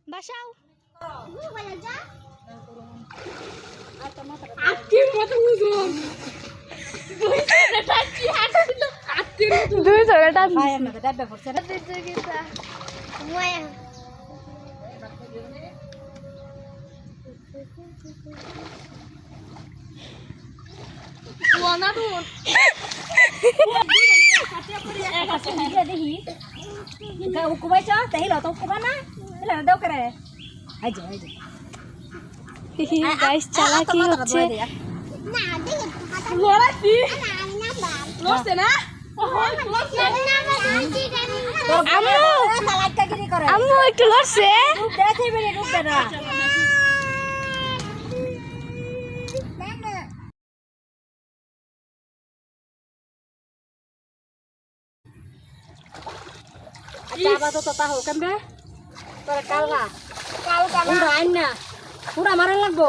বাসাও দুই জায়গাটা গাইস চালাকি হচ্ছে আম্মু একটু লড়ছে পুরা মারা লাগবো।